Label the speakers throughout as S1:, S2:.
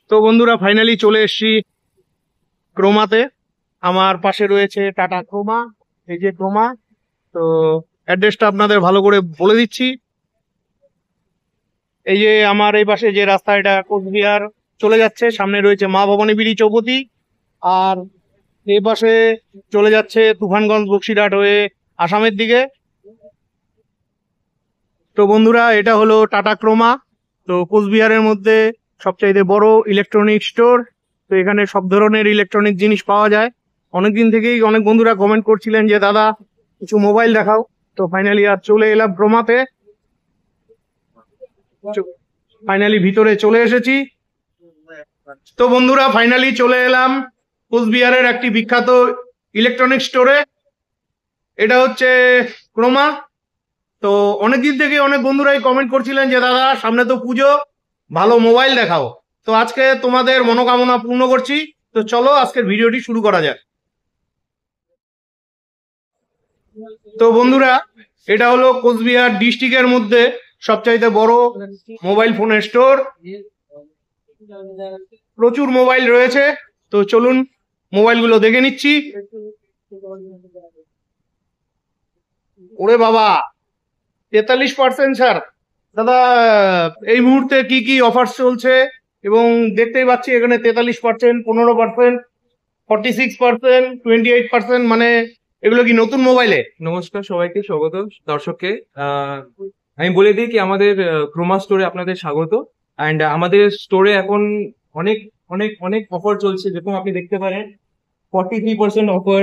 S1: তো বন্ধুরা ফাইনালি চলে এসেছি ক্রোমাতে। আমার পাশে রয়েছে টাটা ক্রোমা, এই যে ক্রোমা। তো অ্যাড্রেসটা আপনাদের ভালো করে বলে দিচ্ছি। এই যে আমার এই পাশে যে রাস্তা, এটা কোচবিহার চলে যাচ্ছে, সামনে রয়েছে মা ভবানী বিড়ি চৌপতি, আর এই পাশে চলে যাচ্ছে তুফানগঞ্জ বক্সিরহাট হয়ে আসামের দিকে। তো বন্ধুরা এটা হলো টাটা ক্রোমা। তো কোচবিহারের মধ্যে সবচাইতে বড় ইলেকট্রনিক স্টোর। তো এখানে সব ধরনের ইলেকট্রনিক জিনিস পাওয়া যায়। অনেকদিন থেকেই অনেক বন্ধুরা কমেন্ট করছিলেন যে দাদা কিছু মোবাইল দেখাও। তো ফাইনালি আর চলে এলাম ক্রোমাতে। ফাইনালি ভিতরে চলে এসেছি। তো বন্ধুরা ফাইনালি চলে এলাম কোচবিহারের একটি বিখ্যাত ইলেকট্রনিক স্টোরে। এটা হচ্ছে ক্রোমা। তো অনেকদিন থেকে অনেক বন্ধুরাই কমেন্ট করছিলেন যে দাদা সামনে তো পুজো, ভালো মোবাইল দেখাও। তো আজকে তোমাদের মনোকামনা পূর্ণ করছি। তো চলো আজকের ভিডিওটি শুরু করা যাক। তো বন্ধুরা এটা হলো কোচবিহার ডিস্ট্রিক্টের মধ্যে সবচাইতে বড় মোবাইল ফোনের স্টোর। প্রচুর মোবাইল রয়েছে। তো চলুন মোবাইলগুলো দেখে নিচ্ছি। ওরে বাবা, 43% ছাড়। দাদা এই মুহূর্তে কি কি অফার চলছে? এবং দেখতেই পাচ্ছি এখানে 43%, 15%, 46%, 28%, মানে এগুলো কি নতুন মোবাইলে?
S2: নমস্কার সবাইকে, স্বাগত দর্শককে। আমি বলে দিই কি আমাদের ক্রোমা স্টোরে আপনাদের স্বাগত। অ্যান্ড আমাদের স্টোরে এখন অনেক অনেক অনেক অফার চলছে, যেরকম আপনি দেখতে পারেন 43% অফার,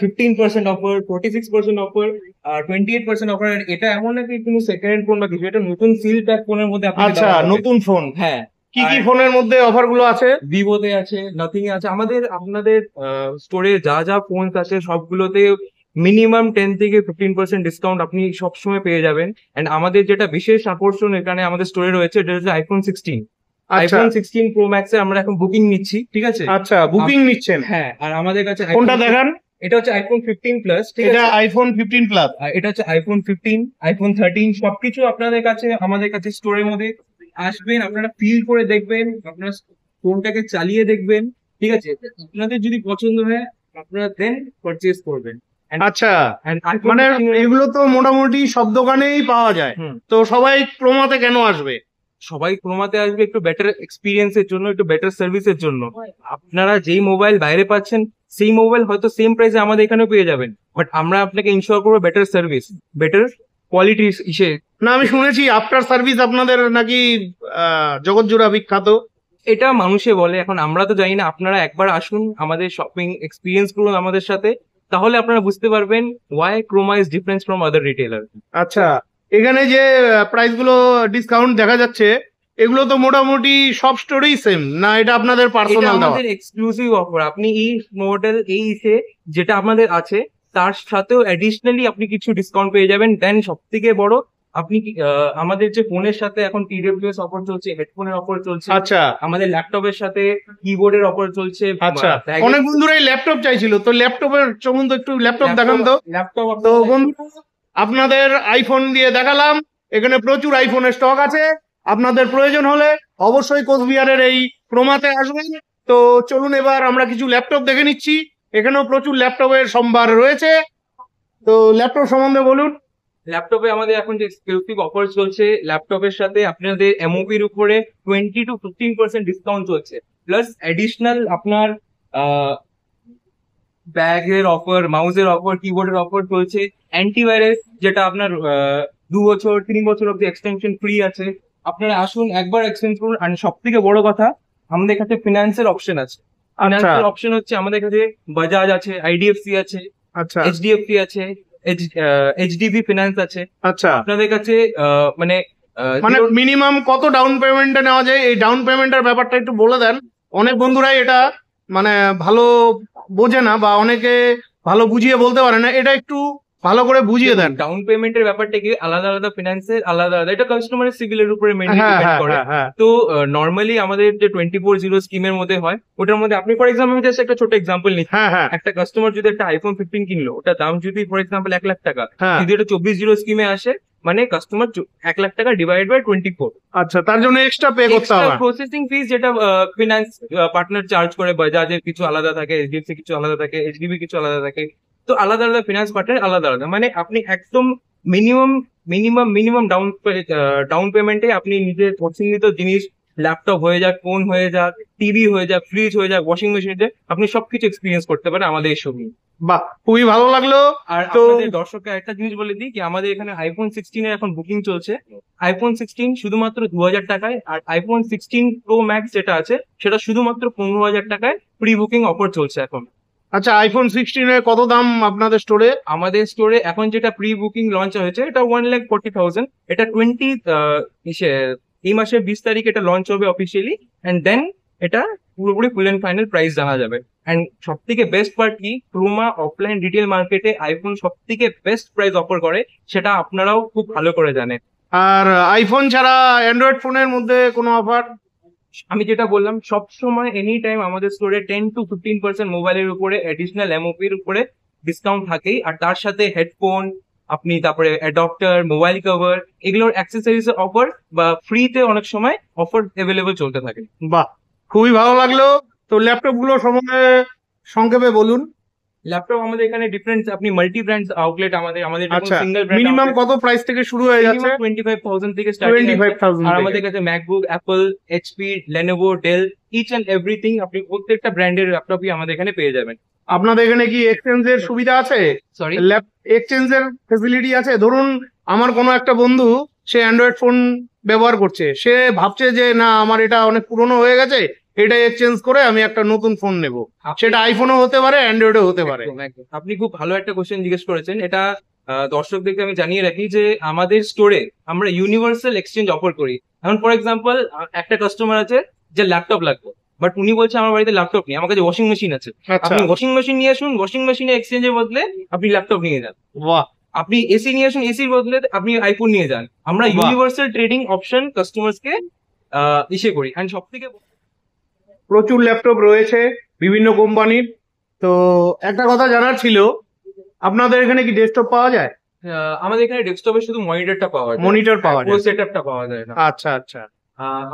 S2: 15% অফার, 46% অফার, আর 28% অফার। এটা এমন নাকি কোনো সেকেন্ড হ্যান্ড ফোন বা কিছু, এটা নতুন সিল প্যাক ফোনের মধ্যে আপনি
S1: আচ্ছা, নতুন ফোন।
S2: হ্যাঁ,
S1: কি কি ফোনের মধ্যে অফার গুলো আছে?
S2: ভিভোতে আছে, নাথিং এ আছে। আপনাদের স্টোরে যা যা ফোন আছে সবগুলোতে মিনিমাম 10 থেকে 15% ডিসকাউন্ট আপনি সবসময় পেয়ে যাবেন। এন্ড আমাদের যেটা বিশেষ আকর্ষণ এখানে আমাদের স্টোরে রয়েছে, এটা হচ্ছে আইফোন 16। আইফোন 16 প্রো ম্যাক্স এ আমরা এখন বুকিং নিচ্ছি, ঠিক আছে?
S1: আচ্ছা, বুকিং নিচ্ছেন?
S2: হ্যাঁ, আর আমাদের কাছে
S1: কোনটা দেখান?
S2: এটা হচ্ছে আইফোন 15 প্লাস, ঠিক আছে?
S1: এটা আইফোন 15 প্লাস,
S2: আর এটা হচ্ছে আইফোন 15, আইফোন 13, সবকিছু আপনাদের কাছে আমাদের কাছে স্টোরের মধ্যে আসবেন, আপনারা ফিল করে দেখবেন, আপনারা ফোনটাকে চালিয়ে দেখবেন, ঠিক আছে? আপনাদের যদি পছন্দ হয় আপনারা দেন পারচেজ করবেন।
S1: আচ্ছা, মানে এগুলো তো মোটামুটি সব দোকানেই পাওয়া যায়। তো সবাই ক্রোমাতে কেন আসবে?
S2: সবাই ক্রোমাতে আসবে একটু বেটার এক্সপিরিয়েন্সের জন্য, একটু বেটার সার্ভিসের জন্য। আপনারা যেই মোবাইল বাইরে পাচ্ছেন সেই মোবাইল হয়তো সেম প্রাইসে আমাদের এখানেও পেয়ে যাবেন, বাট আমরা আপনাকে ইনশিওর করবো বেটার সার্ভিস, বেটার কোয়ালিটি ইসে।
S1: না, আমি শুনেছি আফটার সার্ভিস আপনাদের নাকি জগৎজোড়া বিখ্যাত।
S2: এটা মানুষে বলে, এখন আমরা তো জানি না। আপনারা একবার আসুন, আমাদের শপিং এক্সপিরিয়েন্স করুন আমাদের সাথে, তাহলে আপনারা বুঝতে পারবেন why Croma is different from other retailer.
S1: আচ্ছা, এখানে যে প্রাইস গুলো ডিসকাউন্ট দেখা যাচ্ছে, এগুলো তো মোটামুটি সব স্টোরেই সেম না? এটা আপনাদের পার্সোনাল দাও?
S2: আমাদের এক্সক্লুসিভ অফার। আপনি এই মডেল এই ইসে যেটা আমাদের আছে তার সাথেও অ্যাডিশনালি আপনি কিছু ডিসকাউন্ট পেয়ে যাবেন। দেন সব থেকে বড়, আপনি আমাদের যে ফোনের সাথে এখন TWS অফার চলছে, হেডফোনের অফার চলছে।
S1: আচ্ছা,
S2: আমাদের ল্যাপটপের সাথে কিবোর্ডের অফার চলছে।
S1: আচ্ছা, অনেক বন্ধুরাই ল্যাপটপ চাইছিল, তো ল্যাপটপের চলুন তো একটু ল্যাপটপ দেখান তো।
S2: ল্যাপটপ
S1: তো বন্ধু আপনাদের আইফোন দিয়ে দেখালাম, এখানে প্রচুর আইফোনের স্টক আছে। আপনাদের প্রয়োজন হলে অবশ্যই কোচবিহারের এই ক্রোমাতে আসবেন। তো চলুন এবার আমরা কিছু ল্যাপটপ দেখে নিচ্ছি। এখানেও প্রচুর ল্যাপটপের সম্ভার রয়েছে। তো ল্যাপটপ সম্বন্ধে বলুন।
S2: ল্যাপটপে আমাদের এখন যে এক্সক্লুসিভ অফার চলছে, ল্যাপটপের সাথে আপনাদের এমওপির উপরে 20 to 15% ডিসকাউন্ট চলছে, প্লাস অ্যাডিশনাল আপনার ব্যাগের অফার, মাউসের অফার, কিবোর্ডের অফার চলছে। অ্যান্টিভাইরাস যেটা আপনার 2 বছর 3 বছর অব্দি এক্সটেনশন ফ্রি আছে। আপনারা আসুন, একবার এক্সচেঞ্জ করুন। আর সব থেকে বড় কথা, আমাদের কাছে ফিনান্সের অপশন আছে। ফিনান্সের অপশন হচ্ছে আমাদের কাছে বাজাজ আছে, IDFC আছে,
S1: আচ্ছা,
S2: HDFC আছে, HDB ফিনান্স আছে।
S1: আচ্ছা,
S2: আপনাদের কাছে মানে
S1: মিনিমাম কত ডাউন পেমেন্টে নেওয়া যায়? এই ডাউন পেমেন্টের ব্যাপারটা একটু বলে দেন। অনেক বন্ধুরাই এটা মানে ভালো বোঝে না, বা অনেকে ভালো বুঝিয়ে বলতে পারে না, এটা একটু ভালো করে বুঝিয়ে দেন।
S2: ডাউন পেমেন্টের ব্যাপারটা কি, আলাদা আলাদা ফিনান্সের আলাদা আলাদা, এটা কাস্টমারের সিভিলের উপরে মেনলি ডিপেন্ড করে। তো নর্মালি আমাদের যে 24/0 স্কিমের মধ্যে হয়, ওটার মধ্যে আপনি ফর এক্সাম্পল, আমি জাস্ট একটা ছোট এক্সাম্পল নিচ্ছি। একটা কাস্টমার যদি একটা আইফোন 15 কিনলো, ওটা দাম যদি ফর এক্সাম্পল 1 লাখ টাকা, যদি এটা 24/0 স্কিমে আসে মানে কাস্টমার 1 লাখ টাকা ডিভাইড বাই 24।
S1: আচ্ছা, তার জন্য এক্সট্রা পে করতে হবে।
S2: প্রসেসিং ফিস যেটা ফিনান্স পার্টনার চার্জ করে, বাজাজের কিছু আলাদা থাকে, এইচডিএফসি কিছু আলাদা থাকে, এইচডিবি কিছু আলাদা থাকে। তো আলাদা আলাদা ফিনান্স পার্টনার আলাদা আলাদা, মানে আপনি একদম মিনিমাম মিনিমাম ডাউন পেমেন্টে আপনি নিজের পছন্দিত জিনিস, ল্যাপটপ হয়ে যাক, ফোন হয়ে যাক, টিভি হয়ে যাক, ফ্রিজ হয়ে যাক, ওয়াশিং মেশিন হয়ে যাক, আপনি সবকিছু এক্সপিরিয়েন্স করতে পারেন আমাদের এই শোরুমে।
S1: বাহ, খুবই ভালো লাগলো।
S2: আর
S1: তো
S2: আমাদের দর্শককে একটা জিনিস বলে দিই কি আমাদের এখানে আইফোন 16 এর এখন বুকিং চলছে। আইফোন 16 শুধুমাত্র 2000 টাকায়, আর আইফোন 16 প্রো ম্যাক্স যেটা আছে সেটা শুধুমাত্র 15,000 টাকায় প্রি বুকিং অফার চলছে এখন।
S1: আচ্ছা, আইফোন 16 এর কত দাম আপনাদের স্টোরে?
S2: আমাদের স্টোরে এখন যেটা প্রি বুকিং লঞ্চ হয়েছে এটা 1,40,000। এটা এই মাসের 20 তারিখ এটা লঞ্চ হবে অফিসিয়ালি, এন্ড দেন এটা পুরোপুরি ফুল এন্ড ফাইনাল প্রাইস জানা যাবে। এন্ড সব থেকে বেস্ট পার্ট কি, ক্রোমা অফলাইন রিটেল মার্কেটে আইফোন সব থেকে বেস্ট প্রাইস অফার করে, সেটা আপনারাও খুব ভালো করে জানেন।
S1: আর আইফোন ছাড়া অ্যান্ড্রয়েড ফোনের মধ্যে কোনো অফার?
S2: আমি যেটা বললাম, সব সময় এনি টাইম আমাদের স্টোরে 10 to 15% মোবাইলের উপরে এডিশনাল এমওপির উপরে ডিসকাউন্ট থাকেই, আর তার সাথে হেডফোন, আপনি তারপরে অ্যাডাপ্টার, মোবাইল কভার, এগুলোর অ্যাক্সেসরিজ অফার বা ফ্রিতে অনেক সময় অফার অ্যাভেলেবল চলতে থাকে।
S1: বাহ, খুবই ভালো লাগলো। তো ল্যাপটপ গুলো সম্বন্ধে সংক্ষেপে বলুন।
S2: ল্যাপটপ আমাদের এখানে ডিফারেন্ট, আপনি মাল্টি ব্র্যান্ড আউটলেট, আমাদের
S1: আচ্ছা,
S2: সিঙ্গেল ব্র্যান্ড
S1: মিনিমাম কত প্রাইস থেকে শুরু হয়ে যাচ্ছে?
S2: 25,000 থেকে স্টার্টিং।
S1: 25,000
S2: আর আমাদের কাছে MacBook, Apple, HP, Lenovo, Dell, each and everything, আপনি প্রত্যেকটা ব্র্যান্ডের ল্যাপটপই আমাদের এখানে পেয়ে যাবেন।
S1: আপনাদের এখানে কি এক্সচেঞ্জের সুবিধা আছে?
S2: সরি,
S1: এক্সচেঞ্জের ফেসিলিটি আছে? ধরুন আমার কোনো একটা বন্ধু, সে অ্যান্ড্রয়েড ফোন ব্যবহার করছে, সে ভাবছে যে না আমার এটা অনেক পুরনো হয়ে গেছে, এটা এক্সচেঞ্জ করে আমি একটা নতুন ফোন নেব, সেটা আইফোনও হতে পারে, অ্যান্ড্রয়েডও হতে পারে।
S2: একদম। আপনি খুব ভালো একটা কোশ্চেন জিজ্ঞেস করেছেন। এটা দর্শকদেরকে আমি জানিয়ে রাখি যে আমাদের স্টোরে আমরা ইউনিভার্সাল এক্সচেঞ্জ অফার করি। এখন ফর এক্সাম্পল, একটা কাস্টমার আছে যে ল্যাপটপ লাগবে, বাট উনি বলছে আমার বাড়িতে ল্যাপটপ নেই, আমার কাছে ওয়াশিং মেশিন আছে।
S1: আচ্ছা,
S2: আপনি ওয়াশিং মেশিন নিয়ে আসুন, ওয়াশিং মেশিনে এক্সচেঞ্জের বদলে আপনি ল্যাপটপ নিয়ে যান।
S1: বাহ,
S2: আপনি এসি নিয়ে আসুন, এসির বদলে আপনি আইফোন নিয়ে যান। আমরা
S1: বাহ।
S2: ইউনিভার্সাল ট্রেডিং অপশন কাস্টমার্সকে ইসে করি। এন্ড সব থেকে
S1: প্রচুর ল্যাপটপ রয়েছে বিভিন্ন কোম্পানির। তো একটা কথা জানার ছিল, আপনাদের এখানে কি ডেস্কটপ পাওয়া যায়?
S2: আমাদের এখানে ডেস্কটপে শুধু মনিটরটা পাওয়া যায়,
S1: মনিটর পাওয়া
S2: ফুল
S1: যায়?
S2: সেটআপটা পাওয়া যায় না।
S1: আচ্ছা আচ্ছা।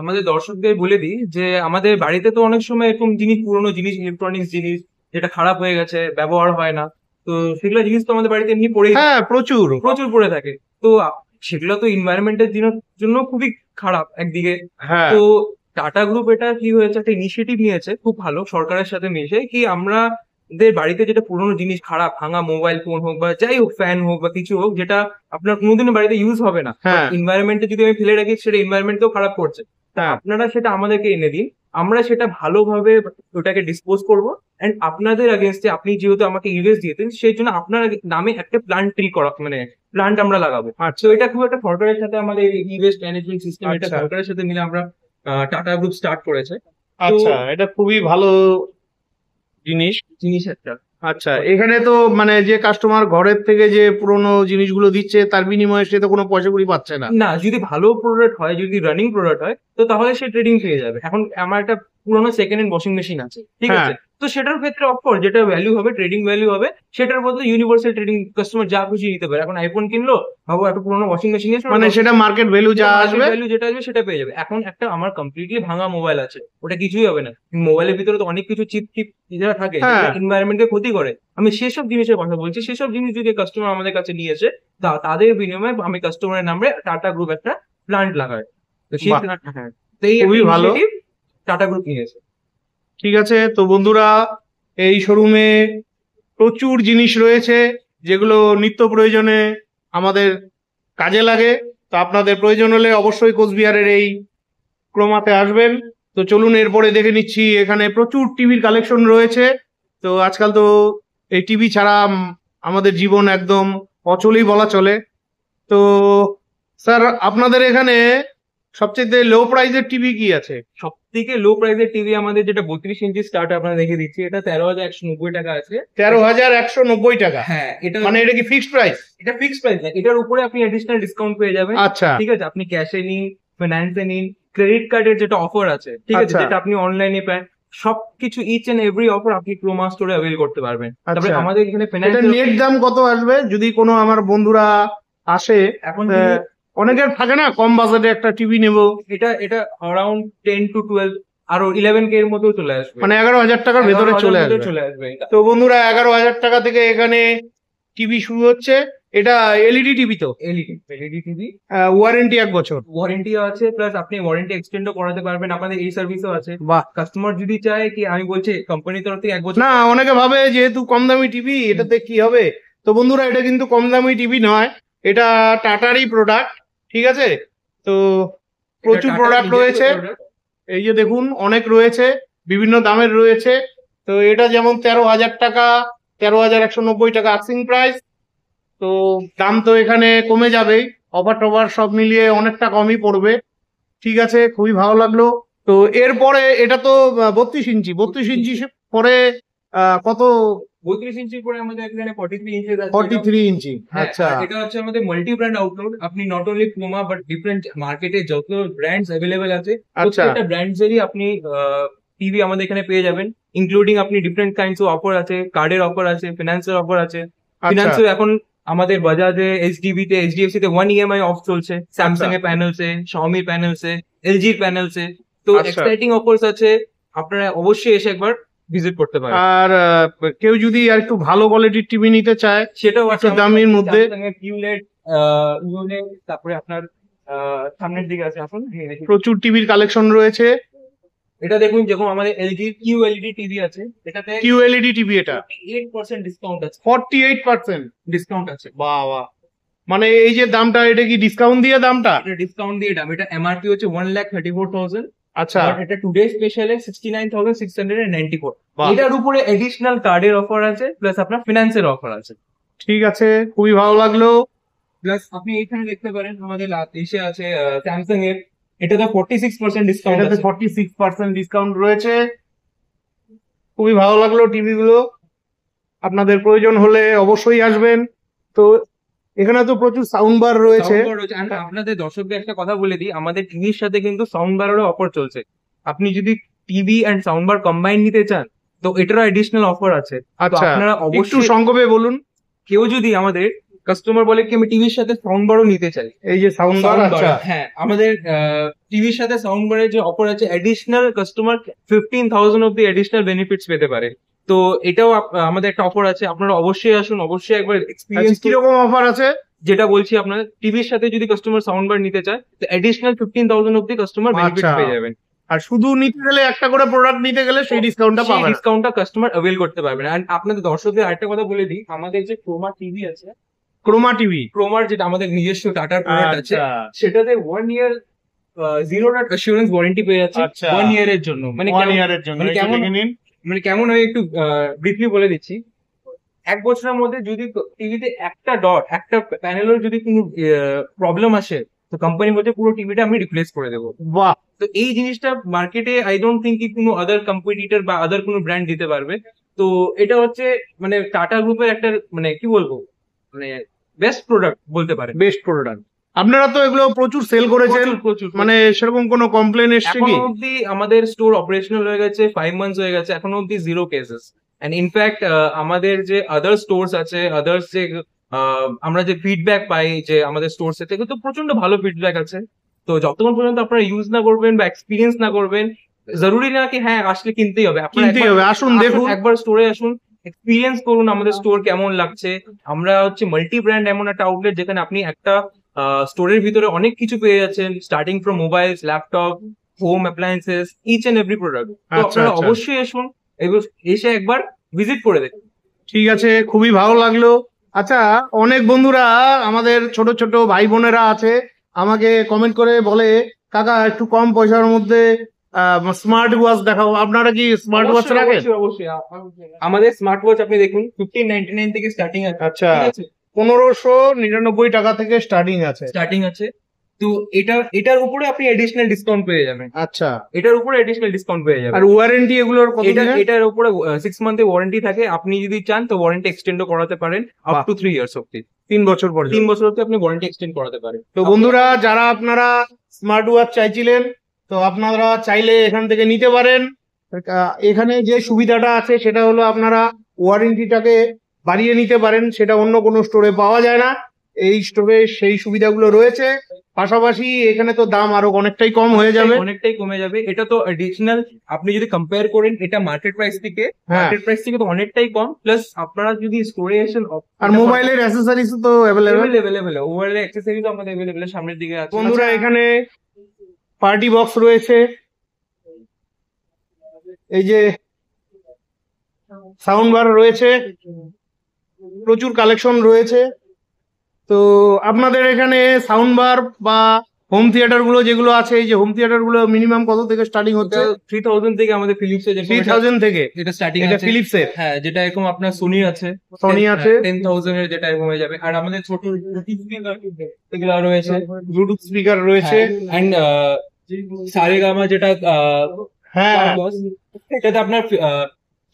S2: আমাদের দর্শকদের বলে দিই যে আমাদের বাড়িতে তো অনেক সময় এরকম জিনিস, পুরোনো জিনিস, ইলেকট্রনিক্স জিনিস যেটা খারাপ হয়ে গেছে, ব্যবহার হয় না, তো সেগুলো জিনিস তো আমাদের বাড়িতে এমনি পড়েই
S1: হ্যাঁ, প্রচুর।
S2: প্রচুর পড়ে থাকে। তো সেগুলো তো এনভায়রনমেন্টের জন্য খুবই খারাপ একদিকে।
S1: হ্যাঁ,
S2: তো টাটা গ্রুপ এটা কি হয়েছে, একটা ইনিশিয়েটিভ নিয়েছে খুব ভালো, সরকারের সাথে মিশে, কি আমাদের বাড়িতে যেটা পুরোনো জিনিস, খারাপ ভাঙা মোবাইল ফোন হোক বা যাই হোক, ফ্যান হোক বা কিছু হোক, যেটা আপনার কোনোদিনও বাড়িতে ইউজ হবে না,
S1: হ্যাঁ,
S2: এনভায়রনমেন্টে যদি আমি ফেলে রাখি সেটা এনভায়রনমেন্টকেও খারাপ করছে। তা
S1: হ্যাঁ।
S2: আপনারা সেটা আমাদেরকে এনে দিন, আমরা সেটা ভালোভাবে ওটাকে ডিসপোজ করবো। এন্ড আপনাদের আগেনস্টে, আপনি যেহেতু আমাকে ইউএস দিয়েছেন, সেই জন্য আপনার নামে একটা প্ল্যান্ট ট্রি করা, মানে প্ল্যান্ট আমরা লাগাবো।
S1: আচ্ছা
S2: তো এটা খুব একটা সরকারের সাথে আমাদের ইউএস ম্যানেজমেন্ট সিস্টেম, এটা
S1: আচ্ছা।
S2: সরকারের সাথে মিলে আমরা টাটা গ্রুপ স্টার্ট করেছে।
S1: আচ্ছা, এটা খুবই ভালো জিনিস।
S2: একটা
S1: আচ্ছা, এখানে তো মানে যে কাস্টমার ঘরের থেকে যে পুরোনো জিনিসগুলো দিচ্ছে, তার বিনিময়ে সে তো কোনো পয়সা কড়ি পাচ্ছে না।
S2: না, যদি ভালো প্রোডাক্ট হয়, যদি রানিং প্রোডাক্ট হয়, তো তাহলে সে ট্রেডিং পেয়ে যাবে। এখন আমার একটা পুরোনো সেকেন্ড হ্যান্ড ওয়াশিং মেশিন আছে, ঠিক
S1: হ্যাঁ।
S2: আছে, তো সেটার ক্ষেত্রে অফকোর্স যেটা ভ্যালু হবে, ট্রেডিং ভ্যালু হবে, সেটার বদলে ইউনিভার্সাল ট্রেডিং কাস্টমার যা খুশি নিতে পারে। এখন আইফোন কিনলো, ভাবো একটা পুরোনো ওয়াশিং মেশিন
S1: মানে সেটা মার্কেট ভ্যালু যা আসবে,
S2: ভ্যালু যেটা আসবে সেটা পেয়ে যাবে। এখন একটা আমার কমপ্লিটলি ভাঙা মোবাইল আছে, ওটা কিছুই হবে না। মোবাইলের ভিতরে তো অনেক কিছু চিপ টিপ যেটা থাকে,
S1: হ্যাঁ।
S2: এনভায়রনমেন্টকে ক্ষতি করে। আমি সেসব জিনিসের কথা বলছি। সেসব জিনিস যদি কাস্টমার আমাদের কাছে নিয়ে এসে, তাদের বিনিময়ে আমি কাস্টমারের নামে টাটা গ্রুপ একটা প্লান্ট লাগায়। তো সেই
S1: বাহ।
S2: হ্যাঁ, তো এই
S1: খুবই ভালো।
S2: টাটা গ্রুপ নিয়েছে।
S1: ঠিক আছে। তো বন্ধুরা, এই শোরুমে প্রচুর জিনিস রয়েছে যেগুলো নিত্য প্রয়োজনে আমাদের কাজে লাগে। তো আপনাদের প্রয়োজন হলে অবশ্যই কোচবিহারের এই ক্রোমাতে আসবেন। তো চলুন এরপরে দেখে নিচ্ছি, এখানে প্রচুর টিভির কালেকশন রয়েছে। তো আজকাল তো এই টিভি ছাড়া আমাদের জীবন একদম অচলই বলা চলে। তো স্যার, আপনাদের এখানে সবচেয়ে লো প্রাইসের টিভি কি আছে?
S2: সব থেকে লো প্রাইসের টিভি আমাদের যেটা 32 ইঞ্চি স্টার্ট আপনারা দেখে দিচ্ছি, এটা 13,190 টাকা আছে।
S1: 13,190 টাকা?
S2: হ্যাঁ, এটা
S1: মানে এটা কি ফিক্সড প্রাইস?
S2: এটা ফিক্সড প্রাইস না, এটার উপরে আপনি অ্যাডিশনাল ডিসকাউন্ট পেয়ে যাবেন।
S1: আচ্ছা
S2: ঠিক আছে, আপনি ক্যাশে নিন, ফাইন্যান্সে নিন, ক্রেডিট কার্ডের যেটা অফার আছে, ঠিক আছে,
S1: আচ্ছা।
S2: যেটা আপনি অনলাইনে পান, সবকিছু ইচ এন্ড এভরি অফার আপনি ক্রোমা স্টোরে অ্যাভেল করতে পারবেন। তারপরে
S1: আচ্ছা।
S2: আমাদের এখানে
S1: এটা
S2: ফাইন্যান্স
S1: নেট দাম কত আসবে যদি কোনো আমার বন্ধুরা আসে,
S2: এখন
S1: আহ, অনেকের থাকে না কম বাজেটে একটা টিভি নেব,
S2: এটা এটা অ্যারাউন্ড 10 to 12 আরো 11K এর মতো চলে আসবে,
S1: মানে 11,000 টাকার ভেতরে
S2: 11,000
S1: চলে
S2: মধ্যে
S1: আসবে।
S2: চলে আসবে এটা।
S1: তো বন্ধুরা 11,000 টাকা থেকে এখানে টিভি শুরু হচ্ছে। এটা এলইডি টিভি তো,
S2: এলইডি টিভি,
S1: ওয়ারেন্টি 1 বছর।
S2: ওয়ারেন্টি আছে, প্লাস আপনি ওয়ারেন্টি এক্সটেন্ডও করাতে পারবেন, আপনাদের এই সার্ভিসও আছে।
S1: বাহ,
S2: কাস্টমার যদি চায় কি, আমি বলছি কোম্পানির তরফ থেকে 1 বছর।
S1: না অনেকে ভাবে যেহেতু কম দামি টিভি এটাতে কি হবে, তো বন্ধুরা এটা কিন্তু কম দামি টিভি নয়, এটা টাটারই প্রোডাক্ট, ঠিক আছে। তো প্রচুর
S2: এটা
S1: প্রোডাক্ট
S2: টাটার নিজস্ব
S1: রয়েছে,
S2: product।
S1: এই যে দেখুন অনেক রয়েছে, বিভিন্ন দামের রয়েছে। তো এটা যেমন 13,000 টাকা, 13,190 টাকা আস্কিং প্রাইস। তো দাম তো এখানে কমে যাবেই, অফার টফার সব মিলিয়ে অনেকটা কমই পড়বে। ঠিক আছে, খুবই ভালো লাগলো। তো এরপরে এটা তো 32 ইঞ্চি, 32 ইঞ্চি পরে কত?
S2: 32 ইঞ্চির পরে আমাদের এখানে 43 ইঞ্চি আছে।
S1: 43 ইঞ্চি,
S2: হ্যাঁ,
S1: আচ্ছা।
S2: আর এটা হচ্ছে আমাদের মাল্টি ব্র্যান্ড আউটলেট। আপনি not only Croma but different মার্কেটে যত ব্র্যান্ডস অ্যাভেলেবেল আছে
S1: আচ্ছা,
S2: প্রত্যেকটা ব্র্যান্ডসেরই আপনি টিভি আমাদের এখানে পেয়ে যাবেন, ইনক্লুডিং আপনি ডিফারেন্ট কাইন্ডস অফ অফার আছে, কার্ডের অফার আছে, ফিনান্সের অফার আছে।
S1: আচ্ছা,
S2: ফিনান্সে এখন আমাদের বাজাজে, এইচডিবি তে, এইচডিএফসি তে 1 EMI অফ চলছে, স্যামসাং এর প্যানেলসে, শাওমি প্যানেলসে, এলজির প্যানেলসে। তো
S1: আচ্ছা।
S2: এক্সাইটিং অফার্স আছে, আপনারা অবশ্যই এসে একবার ভিজিট করতে পারেন।
S1: আর কেউ যদি আর একটু ভালো কোয়ালিটির টিভি নিতে চায়,
S2: সেটাও আছে
S1: একটু দামের মধ্যে,
S2: কিউলেট, ইউলেট, তারপরে আপনার সামনের দিকে আছে আসুন, এই দেখুন।
S1: প্রচুর টিভির কালেকশন রয়েছে।
S2: এটা দেখুন, যেরকম আমাদের এলজি কিউএলইডি টিভি আছে, এটাতে
S1: কিউএলইডি টিভি, এটা
S2: 8% ডিসকাউন্ট আছে,
S1: 48%।
S2: ডিসকাউন্ট আছে।
S1: বাহ বাহ, মানে এই যে দামটা, এটা কি ডিসকাউন্ট দিয়ে দামটা?
S2: এটা ডিসকাউন্ট দিয়ে দাম, এটা এমআরপি হচ্ছে 1,34,000,
S1: আচ্ছা,
S2: বাট এটা টুডে স্পেশালে 69,694।
S1: বাহ,
S2: এটার উপরে এডিশনাল কার্ডের অফার আছে, প্লাস আপনার ফিনান্সের অফার আছে।
S1: ঠিক আছে, খুবই ভালো লাগলো।
S2: প্লাস আপনি এখানে দেখতে পারেন আমাদের এসে আছে স্যামসাং এর, এটাতে 46% ডিসকাউন্ট
S1: এটাতে
S2: আছে।
S1: 46% ডিসকাউন্ট রয়েছে। খুবই ভালো লাগলো টিভি গুলো, আপনাদের প্রয়োজন হলে অবশ্যই আসবেন। তো এখানে তো প্রচুর সাউন্ড বার রয়েছে।
S2: সাউন্ড বার রয়েছে, and আপনাদের দর্শকদের একটা কথা বলে দিই, আমাদের টিভির সাথে কিন্তু সাউন্ড বারেরও অফার চলছে। আপনি যদি TV and sound bar combine নিতে চান, তো এটারও এডিশনাল অফার আছে। তো
S1: আচ্ছা,
S2: আপনারা
S1: একটু
S2: অবশ্যই,
S1: সংক্ষেপে বলুন।
S2: কেউ যদি আমাদের কাস্টমার বলে কি আমি টিভির সাথে সাউন্ড বারও নিতে চাই,
S1: এই যে সাউন্ড বার,
S2: সাউন্ড বার,
S1: আচ্ছা,
S2: হ্যাঁ, আমাদের টিভির সাথে সাউন্ড বারের যে অফার আছে, এডিশনাল কাস্টমার 15,000 অব্দি এডিশনাল বেনিফিটস পেতে পারে। তো এটাও আমাদের একটা অফার আছে, আপনারা অবশ্যই আসুন, অবশ্যই একবার
S1: আচ্ছা,
S2: এক্সপিরিয়েন্স।
S1: কিরকম অফার আছে?
S2: যেটা বলছি, আপনার টিভির সাথে যদি কাস্টমার সাউন্ড বার নিতে চায়, তো এডিশনাল 15,000 অব্দি কাস্টমার বেনিফিট
S1: আচ্ছা,
S2: পেয়ে যাবেন।
S1: আর শুধু নিতে গেলে, একটা করে প্রোডাক্ট নিতে গেলে সেই ডিসকাউন্টটা
S2: সেই
S1: পাবেন।
S2: ডিসকাউন্টটা কাস্টমার অ্যাভেল করতে পারবেন। আর আপনাদের দর্শকদের আরেকটা কথা বলে দিই, আমাদের যে ক্রোমা টিভি আছে,
S1: ক্রোমা টিভি,
S2: ক্রোমার যেটা আমাদের নিজস্ব টাটার প্রোডাক্ট আছে,
S1: আচ্ছা,
S2: সেটাতে 1 ইয়ার জিরো ডাট অ্যাসুরেন্স ওয়ারেন্টি পেয়ে যাচ্ছে,
S1: আচ্ছা।
S2: 1 ইয়ারের জন্য। মানে
S1: 1 ইয়ারের জন্য,
S2: মানে
S1: এটা
S2: কেমন,
S1: দেখে নিন।
S2: মানে কেমন হয় একটু ব্রিফলি বলে দিচ্ছি। 1 বছরের মধ্যে যদি টিভিতে একটা ডট, একটা প্যানেলের যদি কোনো প্রবলেম আসে, তো কোম্পানি বলছে পুরো টিভিটা আমি রিপ্লেস করে দেবো।
S1: বাহ,
S2: তো এই জিনিসটা মার্কেটে আই ডোন্ট থিঙ্ক কি কোনো আদার কম্পিটিটর বা আদার কোনো ব্র্যান্ড দিতে পারবে। তো এটা হচ্ছে মানে টাটা গ্রুপের একটা, মানে কি বলবো, মানে বেস্ট প্রোডাক্ট বলতে পারেন।
S1: Best product. আপনারা তো এগুলো প্রচুর সেল করেছেন,
S2: প্রচুর প্রচুর
S1: মানে সেরকম কোনো কমপ্লেন এসছে
S2: এখনো
S1: কি?
S2: অব্দি আমাদের স্টোর অপারেশনাল হয়ে গেছে 5 মান্থস হয়ে গেছে, এখনো অব্দি 0 কেসেস। এন্ড ইনফ্যাক্ট আমাদের যে আদার স্টোর্স আছে, আদার্স যে আমরা যে ফিডব্যাক পাই যে আমাদের স্টোর্স থেকে, তো প্রচন্ড ভালো ফিডব্যাক আছে। তো যতক্ষণ পর্যন্ত আপনারা ইউজ না করবেন বা এক্সপিরিয়েন্স না করবেন, জরুরি না কি হ্যাঁ আসলে কিনতেই হবে, আপনারা
S1: কিনতেই হবে, আসুন দেখুন।
S2: একবার স্টোরে আসুন, এক্সপিরিয়েন্স করুন আমাদের স্টোর কেমন লাগছে। আমরা হচ্ছে মাল্টি ব্র্যান্ড এমন একটা আউটলেট যেখানে আপনি একটা স্টোরের ভিতরে অনেক কিছু পেয়ে যাচ্ছেন, starting from mobiles, laptop, home appliances, each and every product. তো
S1: আচ্ছা,
S2: আপনারা
S1: আচ্ছা।
S2: অবশ্যই আসুন, এসে একবার ভিজিট করে দেখুন।
S1: ঠিক আছে, খুবই ভালো লাগলো। আচ্ছা, অনেক বন্ধুরা আমাদের ছোট ছোট ভাই বোনেরা আছে, আমাকে কমেন্ট করে বলে কাকা একটু কম পয়সার মধ্যে স্মার্ট ওয়াচ দেখাও। আপনারা কি স্মার্ট ওয়াচ
S2: অবশ্যই,
S1: রাখেন?
S2: অবশ্যই, অবশ্যই। আমাদের স্মার্ট ওয়াচ আপনি দেখুন 1599 থেকে স্টার্টিং আছে।
S1: আচ্ছা,
S2: ঠিক আছে,
S1: 1599 টাকা থেকে স্টার্টিং আছে।
S2: স্টার্টিং আছে। তো এটার উপরে আপনি এডিশনাল ডিসকাউন্ট পেয়ে যাবেন,
S1: আচ্ছা,
S2: এটার উপরে এডিশনাল ডিসকাউন্ট পেয়ে যাবেন।
S1: আর ওয়ারেন্টি এগুলোর কত দিনের?
S2: এটার উপরে 6 মান্থের ওয়ারেন্টি থাকে, আপনি যদি চান তো ওয়ারেন্টি এক্সটেন্ডও করাতে পারেন আপ
S1: বাহ।
S2: টু 3 ইয়ার্স অব্দি।
S1: 3 বছর পর্যন্ত।
S2: 3 বছর অব্দি আপনি ওয়ারেন্টি এক্সটেন্ড করাতে পারেন।
S1: তো বন্ধুরা, যারা আপনারা স্মার্ট ওয়াচ চাইছিলেন, তো আপনারা চাইলে এখান থেকে নিতে পারেন। এখানে যে সুবিধাটা আছে সেটা হলো আপনারা ওয়ারেন্টিটাকে বাড়িয়ে নিতে পারেন, সেটা অন্য কোনো স্টোরে পাওয়া যায় না। এই স্টোরে সেই সুবিধাগুলো রয়েছে। পাশাপাশি এখানে তো দাম আরো অনেকটাই কম হয়ে যাবে।
S2: অনেকটাই কমে যাবে। এটা তো এডিশনাল, আপনি যদি কম্পেয়ার করেন এটা মার্কেট প্রাইস থেকে,
S1: হ্যাঁ।
S2: তো অনেকটাই কম। প্লাস আপনারা যদি স্টোরে এসেন
S1: আর মোবাইলের অ্যাসেসরিজ তো অ্যাভেলেবেল।
S2: অ্যাভেলেবেল, মোবাইলের অ্যাক্সেসরিজ তো আমাদের অ্যাভেলেবেল সামনের দিকে আছে।
S1: বন্ধুরা এখানে পার্টি বক্স রয়েছে, এই যে সাউন্ড বার রয়েছে, প্রচুর কালেকশন রয়েছে। তো আপনাদের এখানে সাউন্ড বার বা হোম থিয়েটার গুলো যেগুলো আছে, এই যে হোম থিয়েটার গুলো মিনিমাম কত থেকে স্টার্টিং হচ্ছে?
S2: 3000 থেকে আমাদের ফিলিপস এর
S1: 3000 থেকে
S2: এটা স্টার্টিং
S1: এটা
S2: আছে।
S1: ফিলিপস এর।
S2: হ্যাঁ, যেটা এরকম আপনার সোনি আছে,
S1: Sony আছে।
S2: 10000 এর যেটা এরকম হয়ে যাবে। আর আমাদের ছোট এগুলো রয়েছে,
S1: ব্লুটুথ স্পিকার রয়েছে।
S2: এন্ড সারেগামা যেটা
S1: হ্যাঁ
S2: এটাতে আপনার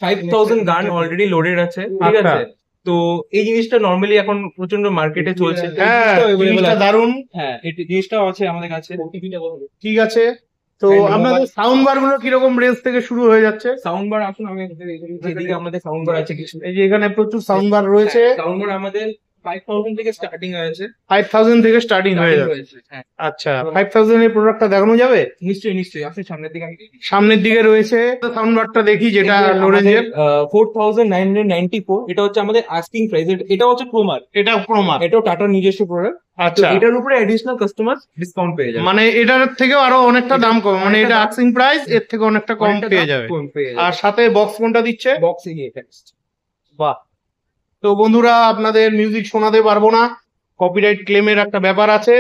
S2: 5000 গান অলরেডি লোডেড আছে, ঠিক
S1: আচ্ছা।
S2: আছে। তো এই জিনিসটা নরমালি এখন প্রচন্ড মার্কেটে চলছে। তো এই
S1: হ্যাঁ,
S2: জিনিসটাও available
S1: জিনিসটা
S2: আছে।
S1: দারুণ।
S2: হ্যাঁ, এই জিনিসটাও আছে আমাদের কাছে।
S1: ঠিক আছে, তো
S2: And
S1: আপনাদের
S2: mobile-
S1: সাউন্ড বার গুলো কিরকম রেঞ্জ থেকে শুরু হয়ে যাচ্ছে?
S2: সাউন্ড বার আসুন, আমি যেদিকে আমাদের সাউন্ড বার আছে কিছু।
S1: এই যে এখানে প্রচুর সাউন্ড বার রয়েছে।
S2: সাউন্ড বার আমাদের 5000 থেকে স্টার্টিং হয়েছে।
S1: 5000 থেকে স্টার্টিং হয়ে যাচ্ছে।
S2: হ্যাঁ,
S1: আচ্ছা, 5000 এর প্রোডাক্টটা দেখানো যাবে?
S2: নিশ্চয়ই নিশ্চয়ই, আপনি সামনের দিকে
S1: সামনের দিকে রয়েছে সাউন্ড বারটা দেখি, যেটা লোরেঞ্জের।
S2: 4994, এটা হচ্ছে আমাদের আস্কিং প্রাইস। এটা হচ্ছে ক্রোমার,
S1: এটা ক্রোমা।
S2: এটাও টাটার নিজস্ব প্রোডাক্ট।
S1: আচ্ছা,
S2: এটার উপরে এডিশনাল কাস্টমার ডিসকাউন্ট পেয়ে যাবে।
S1: মানে এটার থেকেও আরো অনেকটা দাম কম, মানে এটা
S2: অনেকটা
S1: আস্কিং প্রাইস, এর থেকে অনেকটা কম
S2: অনেকটা
S1: পেয়ে
S2: দাম
S1: যাবে।
S2: কম পেয়ে যাবে।
S1: আর সাথে বক্স কোনটা দিচ্ছে?
S2: বক্সে গিয়ে এটা
S1: বাহ। তো বন্ধুরা, আপনাদের মিউজিক শোনাতে পারবো না, কপিরাইট ক্লেমের একটা ব্যাপার আছে,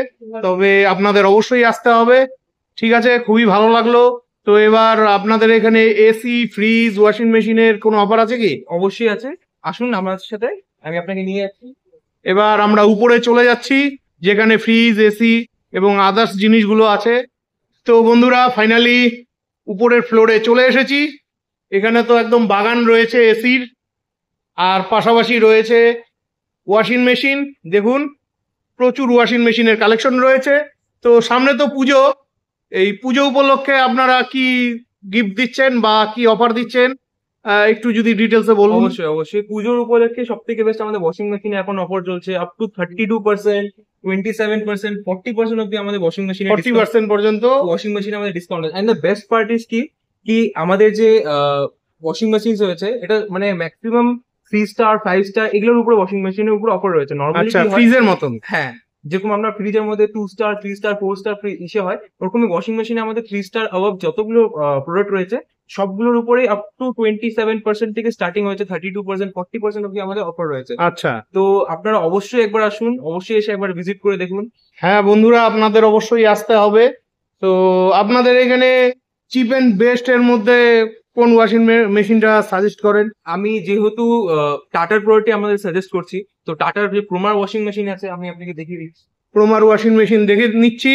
S1: তবে আপনাদের অবশ্যই আসতে হবে। ঠিক আছে, খুবই ভালো লাগলো। তো এবার আপনাদের এখানে এসি, ফ্রিজ, ওয়াশিং মেশিনের কোনো অফার আছে কি?
S2: অবশ্যই আছে, আসুন আমার সাথে, আমি আপনাকে নিয়ে যাচ্ছি।
S1: এবার আমরা উপরে চলে যাচ্ছি, যেখানে ফ্রিজ, এসি এবং আদার্স জিনিসগুলো আছে। তো বন্ধুরা, ফাইনালি উপরের ফ্লোরে চলে এসেছি। এখানে তো একদম বাগান রয়েছে এসির, আর পাশাপাশি রয়েছে ওয়াশিং মেশিন। দেখুন, প্রচুর ওয়াশিং মেশিনের কালেকশন রয়েছে। তো সামনে তো পুজো, এই পুজো উপলক্ষে আপনারা কি গিফট দিচ্ছেন বা কি অফার দিচ্ছেন, একটু যদি ডিটেলসে বলুন।
S2: অবশ্যই অবশ্যই, পুজোর উপলক্ষে সব থেকে বেস্ট আমাদের ওয়াশিং মেশিনে এখন অফার চলছে। আপ টু 32%, 27%, 40% অব্দি আমাদের ওয়াশিং মেশিনে
S1: 40% পর্যন্ত
S2: ওয়াশিং মেশিনে আমাদের ডিসকাউন্ট আছে। And the best part is কি আমাদের যে ওয়াশিং মেশিন রয়েছে, এটা মানে ম্যাক্সিমাম 3 স্টার 5 স্টার এগুলোর উপরে ওয়াশিং মেশিনের উপরে অফার রয়েছে। নরমালি
S1: আচ্ছা, ফ্রিজের মতন।
S2: হ্যাঁ, যেরকম আমরা ফ্রিজের মধ্যে 2 স্টার 3 স্টার 4 স্টার ইসে হয়, ওরকমই ওয়াশিং মেশিনে আমাদের 3 স্টার অ্যাবভ যতগুলো প্রোডাক্ট রয়েছে সবগুলোর উপরে আপ টু 27% থেকে স্টার্টিং হয়েছে, 32%, 40% অব্দি আমাদের অফার রয়েছে।
S1: আচ্ছা,
S2: তো আপনারা অবশ্যই একবার আসুন, অবশ্যই এসে একবার ভিজিট করে দেখুন।
S1: হ্যাঁ বন্ধুরা, আপনাদের অবশ্যই আসতে হবে। তো আপনাদের এখানে চিপ এন্ড বেস্ট এর মধ্যে কোন ওয়াশিং মেশিনটা সাজেস্ট করেন?
S2: আমি যেহেতু টাটার প্রোডাক্টই আমাদের সাজেস্ট করছি, তো টাটার যে ক্রোমার ওয়াশিং মেশিন আছে আমি আপনাকে দেখিয়ে দিচ্ছি।
S1: ক্রোমার ওয়াশিং মেশিন দেখে নিচ্ছি।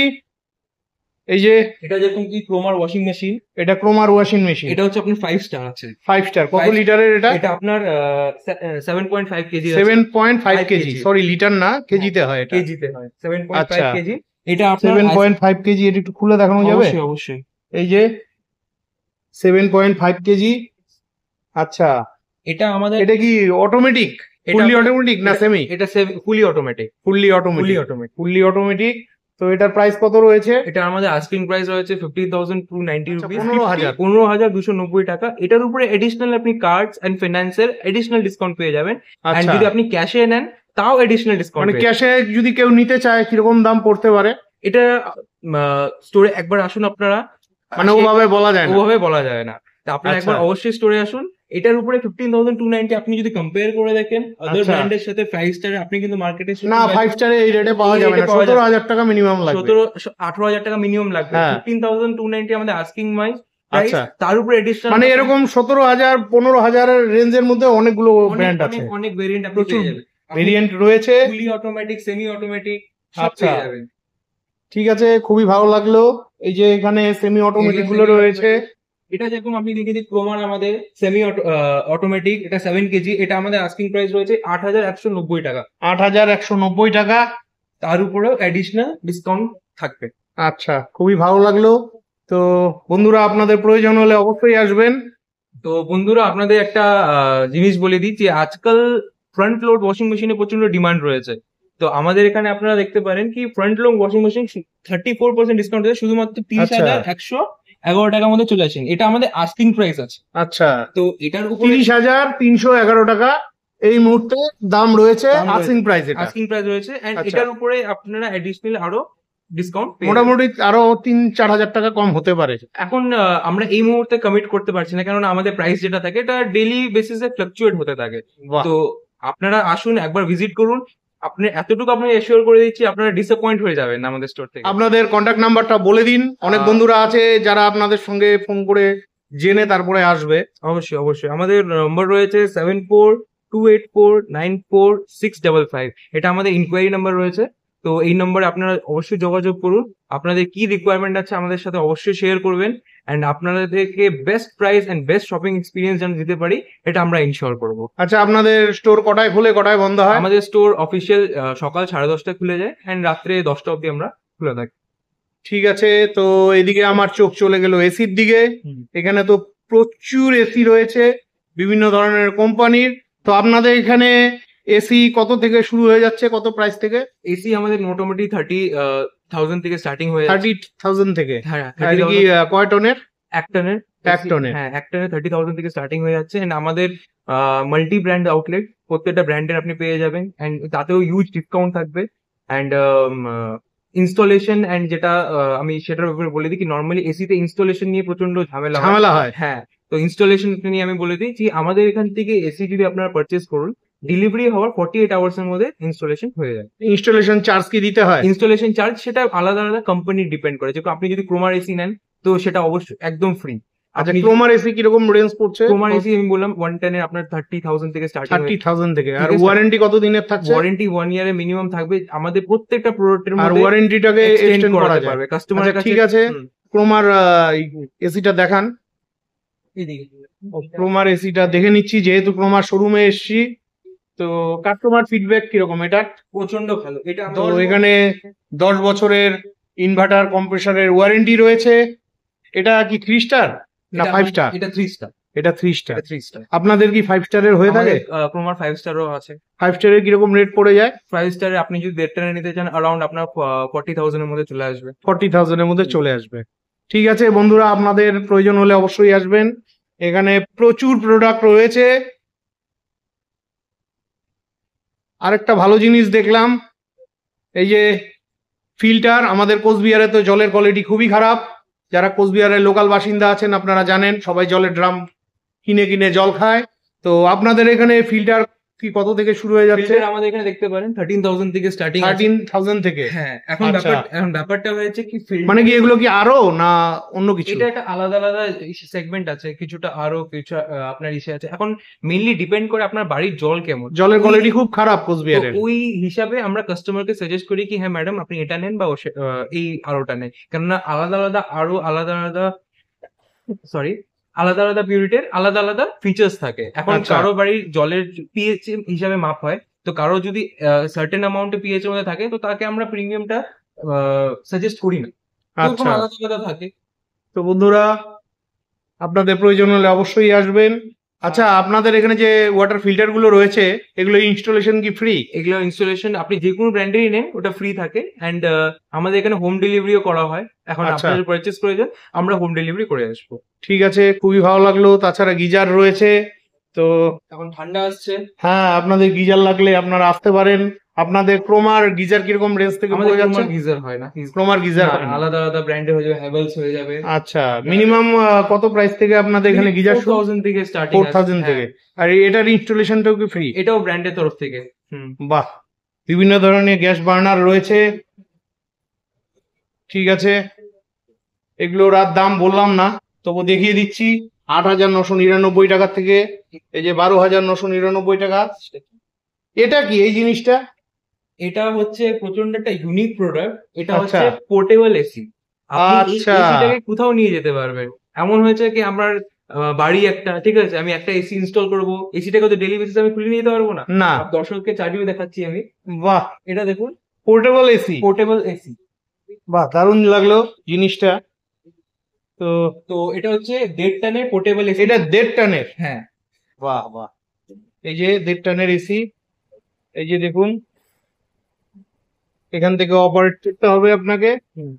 S1: এই যে
S2: এটা যেরকম কি ক্রোমার ওয়াশিং মেশিন,
S1: এটা ক্রোমার ওয়াশিং মেশিন,
S2: এটা হচ্ছে আপনার 5 স্টার আছে।
S1: 5 স্টার। কত
S2: 5
S1: লিটারের এটা?
S2: এটা আপনার 7.5 KG
S1: 7.5 KG,
S2: KG.
S1: Sorry litre না, কেজিতে হয় এটা।
S2: কেজিতে হয়, 7.5
S1: আচ্ছা।
S2: কেজি। এটা আপনার
S1: 7.5 কেজি, এটা একটু খুলে দেখানো যাবে?
S2: অবশ্যই অবশ্যই।
S1: এই যে 7.5 কেজি। আচ্ছা,
S2: এটা আমাদের
S1: এটা কি অটোমেটিক, ফুললি অটোমেটিক না সেমি?
S2: এটা fully automatic.
S1: Fully automatic. Fully automatic. তো এটার প্রাইস কত রয়েছে?
S2: এটা আমাদের আস্কিং প্রাইস রয়েছে 50,290 রুপিস,
S1: 15,000
S2: টাকা। এটার উপরে এডিশনাল আপনি কার্ডস এন্ড ফাইন্যান্সের এডিশনাল ডিসকাউন্ট পেয়ে যাবেন। এন্ড
S1: আচ্ছা,
S2: যদি আপনি ক্যাশে নেন তাও এডিশনাল ডিসকাউন্ট।
S1: মানে ক্যাশে যদি কেউ নিতে চায় কিরকম দাম পড়তে পারে?
S2: এটা স্টোরে একবার আসুন আপনারা,
S1: মানে ওভাবে বলা যায় না।
S2: ওভাবে বলা যায় না। তো আপনারা
S1: আচ্ছা।
S2: একবার অবশ্যই স্টোরে আসুন। এটার উপরে 15,290 আপনি যদি কম্পেয়ার করে দেখেন আদার
S1: আচ্ছা।
S2: ব্র্যান্ডের সাথে 5 স্টারে, আপনি কিন্তু মার্কেটে
S1: না, 5 স্টারে এই রেটে পাওয়া
S2: এই
S1: যাবে না,
S2: রেটে পাওয়া যাবে
S1: 17,000 টাকা মিনিমাম লাগবে।
S2: 18,000 টাকা মিনিমাম লাগবে।
S1: হ্যাঁ।
S2: 15,290 আমাদের আস্কিং প্রাইস,
S1: আচ্ছা।
S2: তার উপরে এডিশনাল
S1: মানে এরকম 17,000 15,000 এর রেঞ্জের মধ্যে অনেকগুলো ব্র্যান্ড আছে,
S2: অনেক ভেরিয়েন্ট আপনি
S1: প্রচুর
S2: পেয়ে যাবেন।
S1: ভেরিয়েন্ট রয়েছে।
S2: ফুলি অটোমেটিক, সেমি অটোমেটিক সব
S1: আচ্ছা।
S2: পেয়ে যাবেন।
S1: ঠিক আছে, খুবই ভালো লাগলো। এই যে এখানে সেমি অটোমেটিক গুলো রয়েছে।
S2: এটা যেরকম আপনি দেখেছি ক্রোমার আমাদের সেমি অটোমেটিক, এটা 7 কেজি। এটা আমাদের আস্কিং প্রাইস রয়েছে 8,190 টাকা।
S1: 8,190 টাকা।
S2: তার উপরেও এডিশনাল ডিসকাউন্ট থাকবে।
S1: আচ্ছা, খুবই ভালো লাগলো। তো বন্ধুরা, আপনাদের প্রয়োজন হলে অবশ্যই আসবেন।
S2: তো বন্ধুরা, আপনাদের একটা জিনিস বলে দিই যে আজকাল ফ্রন্ট লোড ওয়াশিং মেশিনে প্রচন্ড ডিমান্ড রয়েছে। তো আমাদের এখানে আপনারা দেখতে পারেন কি front load washing machine 34% discount আছে, শুধুমাত্র 30,111 মধ্যে চলে আসেন। এটা আমাদের আস্কিং প্রাইস আছে।
S1: আচ্ছা,
S2: তো এটার উপরে
S1: 30,311 টাকা এই মুহূর্তে দাম রয়েছে, আস্কিং প্রাইস। এটা
S2: আস্কিং প্রাইস রয়েছে, এন্ড
S1: আচ্ছা।
S2: এটার উপরে আপনারা অ্যাডিশনাল আরো ডিসকাউন্ট
S1: মোটামুটি আরো 3-4 হাজার টাকা কম হতে পারে।
S2: এখন আমরা এই মুহূর্তে কমিট করতে পারছি না, কারণ আমাদের প্রাইস যেটা থাকে এটা ডেইলি বেসিসে ফ্লাকচুয়েট হতে থাকে।
S1: বাহ।
S2: তো আপনারা আসুন, একবার ভিজিট করুন। আপনি এতটুকু আপনাকে এশিওর করে দিচ্ছি, আপনারা ডিসঅ্যাপয়েন্ট হয়ে যাবেন না আমাদের স্টোর থেকে।
S1: আপনাদের কন্ট্যাক্ট নাম্বারটা বলে দিন, অনেক বন্ধুরা আছে যারা আপনাদের সঙ্গে ফোন করে জেনে তারপরে আসবে।
S2: অবশ্যই অবশ্যই, আমাদের নম্বর রয়েছে 7428494655। এটা আমাদের ইনকোয়ারি নাম্বার রয়েছে। তো এই নম্বরে আপনারা অবশ্যই যোগাযোগ করুন, আপনাদের কি রিকোয়ারমেন্ট আছে আমাদের সাথে অবশ্যই শেয়ার করবেন, এন্ড আপনাদেরকে best price and best shopping experience যেন দিতে পারি এটা আমরা ইনশিওর করব।
S1: আচ্ছা, আপনাদের স্টোর কটায় খুলে কটায় বন্ধ হয়?
S2: আমাদের স্টোর অফিসিয়াল সকাল 10:30টায় খুলে যায়, এন্ড রাত্রে 10টা অবধি আমরা খুলে থাকি।
S1: ঠিক আছে, তো এদিকে আমার চোখ চলে গেল এসির দিকে। এখানে তো প্রচুর এসি রয়েছে বিভিন্ন ধরনের কোম্পানির। তো আপনাদের এখানে এসি কত থেকে শুরু হয়ে যাচ্ছে, কত প্রাইস থেকে?
S2: এসি আমাদের মোটামুটি 30,000 থেকে স্টার্টিং হয়ে যাচ্ছে।
S1: 30,000 থেকে?
S2: হ্যাঁ,
S1: আর কি কয় টনের?
S2: এক টনের।
S1: এক টনের?
S2: হ্যাঁ, এক টনের 30,000 থেকে স্টার্টিং হয়ে যাচ্ছে, এন্ড আমাদের মাল্টি ব্র্যান্ড আউটলেট, প্রত্যেকটা ব্র্যান্ডের আপনি পেয়ে যাবেন, এন্ড তাতেও হিউজ ডিসকাউন্ট থাকবে। এন্ড ইনস্টলেশন এন্ড যেটা আমি সেটার ব্যাপারে বলে দিই কি নর্মালি এসিতে ইনস্টলেশন নিয়ে প্রচন্ড ঝামেলা হয়। হ্যাঁ, তো ইনস্টলেশন নিয়ে আমি বলে দিই যে আমাদের এখান থেকে এসি যদি আপনারা পারচেস করুন, ডেলিভারি হওয়ার 48 আওয়ার্স এর মধ্যে ইনস্টলেশন হয়ে যায়।
S1: ইনস্টলেশন চার্জ কি দিতে হয়?
S2: ইনস্টলেশন চার্জ সেটা আলাদা আলাদা কোম্পানি ডিপেন্ড করে, যেমন আপনি যদি ক্রোমার এসি নেন তো সেটা অবশ্যই একদম ফ্রি।
S1: আচ্ছা, ক্রোমার এসি কিরকম রেঞ্জ পড়ছে?
S2: ক্রোমার এসি আমি বললাম 110 এর আপনার 30,000 থেকে স্টার্টিং।
S1: 30,000 থেকে। আর ওয়ারেন্টি কত দিনের থাকছে?
S2: ওয়ারেন্টি 1 ইয়ারের মিনিমাম থাকবে আমাদের প্রত্যেকটা প্রোডাক্টের
S1: আর
S2: মধ্যে।
S1: ওয়ারেন্টিটাকে এক্সটেন্ড করা
S2: পারবে
S1: যাবে
S2: কাস্টমারের কাছে।
S1: ঠিক আছে, ক্রোমার এসিটা দেখান।
S2: এদিকে
S1: ক্রোমার এসিটা দেখে নিচ্ছি, যেহেতু ক্রোমার শোরুমে এসেছি। তো কাস্টমার ফিডব্যাক কিরকম এটা?
S2: প্রচন্ড ভালো। এটা
S1: তো এখানে 10 বছরের ইনভার্টার কম্প্রেসারের ওয়ারেন্টি রয়েছে। এটা কি 3 স্টার না 5 স্টার?
S2: এটা 3 স্টার।
S1: এটা 3 স্টার।
S2: 3 স্টার।
S1: আপনাদের কি 5 স্টারের হয়ে থাকে?
S2: ক্রোমার 5 স্টারও আছে।
S1: 5 স্টারের কিরকম রেট পড়ে যায়?
S2: 5 স্টারে আপনি যদি 1.5 টনে নিতে চান অ্যারাউন্ড আপনার 40,000 এর মধ্যে চলে আসবে।
S1: 40,000 এর মধ্যে চলে আসবে। ঠিক আছে বন্ধুরা, আপনাদের প্রয়োজন হলে অবশ্যই আসবেন। এখানে প্রচুর প্রোডাক্ট রয়েছে। আরেকটা ভালো জিনিস দেখলাম, এই যে ফিল্টার। আমাদের কোচবিহারে তো জলের কোয়ালিটি খুবই খারাপ। যারা কোচবিহারের লোকাল বাসিন্দা আছেন আপনারা জানেন, সবাই জলের ড্রাম কিনে কিনে জল খায়। তো আপনাদের এখানে ফিল্টার কি কত থেকে শুরু হয়ে যাচ্ছে?
S2: ফিল্টার আমাদের এখানে দেখতে পারেন 13,000 থেকে স্টার্টিং।
S1: 13,000 থেকে?
S2: হ্যাঁ, এখন
S1: আচ্ছা।
S2: ব্যাপারটা হয়েছে কি
S1: মানে কি এগুলো কি আরো না অন্য কিছু?
S2: এটা একটা আলাদা আলাদা সেগমেন্ট আছে, কিছুটা আরো কিছু আপনার ইসে আছে। এখন মেইনলি ডিপেন্ড করে আপনার বাড়ির জল কেমন।
S1: জলের কোয়ালিটি খুব খারাপ কোচবিহারের।
S2: ওই হিসাবে আমরা কাস্টমারকে সাজেস্ট করি কি হ্যাঁ ম্যাডাম আপনি এটা নেন বা এই আরোটা নেন, কেননা আলাদা আলাদা আরো আলাদা আলাদা পিউরিটির আলাদা আলাদা ফিচার্স থাকে। এখন
S1: আচ্ছা।
S2: কারো বাড়ির জলের পিএইচ হিসাবে মাপ হয়, তো কারো যদি সার্টেন অ্যামাউন্টে পিএইচ এর মধ্যে থাকে তো তাকে আমরা প্রিমিয়ামটা সাজেস্ট করি না।
S1: আচ্ছা,
S2: আলাদা আলাদা থাকে।
S1: তো বন্ধুরা আপনাদের প্রয়োজন হলে অবশ্যই আসবেন। আচ্ছা, আপনাদের এখানে যে ওয়াটার ফিল্টার গুলো রয়েছে এগুলো ইনস্টলেশন কি ফ্রি?
S2: এগুলো ইনস্টলেশন আপনি যে কোনো ব্র্যান্ডেরই নেন ওটা ফ্রি থাকে, এন্ড আমাদের এখানে হোম ডেলিভারিও করা হয়। এখন
S1: আচ্ছা।
S2: আপনাদের পারচেজ করে যান, আমরা হোম ডেলিভারি করে আসবো।
S1: ঠিক আছে, খুবই ভালো লাগলো। তাছাড়া গিজার রয়েছে। তো
S2: এখন ঠান্ডা আসছে।
S1: হ্যাঁ, আপনাদের গিজার লাগলে আপনারা আসতে পারেন। আপনাদের ক্রোমার গিজার কিরকম রেঞ্জ থেকে
S2: আমাদের
S1: পড়ে যাচ্ছে?
S2: ক্রোমার গিজার হয় না।
S1: ক্রোমার গিজার
S2: না, আলাদা আলাদা ব্র্যান্ডে হয়ে যাবে, হ্যাভেলস হয়ে যাবে।
S1: আচ্ছা, মিনিমাম কত প্রাইস থেকে আপনাদের এখানে গিজার?
S2: 4,000 থেকে স্টার্টিং।
S1: 4,000 থেকে। আর এটার ইনস্টলেশনটাও কি ফ্রি?
S2: এটাও ব্র্যান্ডের তরফ থেকে।
S1: বাহ, বিভিন্ন ধরনের গ্যাস বার্নার রয়েছে। ঠিক আছে, এগুলোর আর দাম বললাম না, তবু দেখিয়ে দিচ্ছি। 8,999 টাকা থেকে এই যে 12,999 টাকা। এটা কি এই জিনিসটা?
S2: এটা হচ্ছে প্রচন্ড একটা ইউনিক প্রোডাক্ট। এটা
S1: আচ্ছা।
S2: হচ্ছে পোর্টেবল এসি। আপনি এই
S1: আচ্ছা।
S2: এসিটাকে কোথাও নিয়ে যেতে পারবেন। এমন হয়েছে কি আমার বাড়ি একটা, ঠিক আছে, আমি একটা এসি ইনস্টল করব, এসিটাকে তো ডেইলি বেসিসে আমি খুলে নিয়ে যেতে পারবো না।
S1: না।
S2: দর্শককে চালিয়ে দেখাচ্ছি আমি।
S1: বাহ,
S2: এটা দেখুন,
S1: পোর্টেবল এসি।
S2: Portable AC.
S1: বাহ, দারুণ লাগলো জিনিসটা। তো
S2: তো এটা হচ্ছে 1.5 টনের পোর্টেবল এসি।
S1: এটা 1.5 টনের?
S2: হ্যাঁ।
S1: বাহ বাহ, এই যে 1.5 টনের এসি। এই যে দেখুন, এখান থেকে অপারেট করতে হবে আপনাকে।
S2: হুম।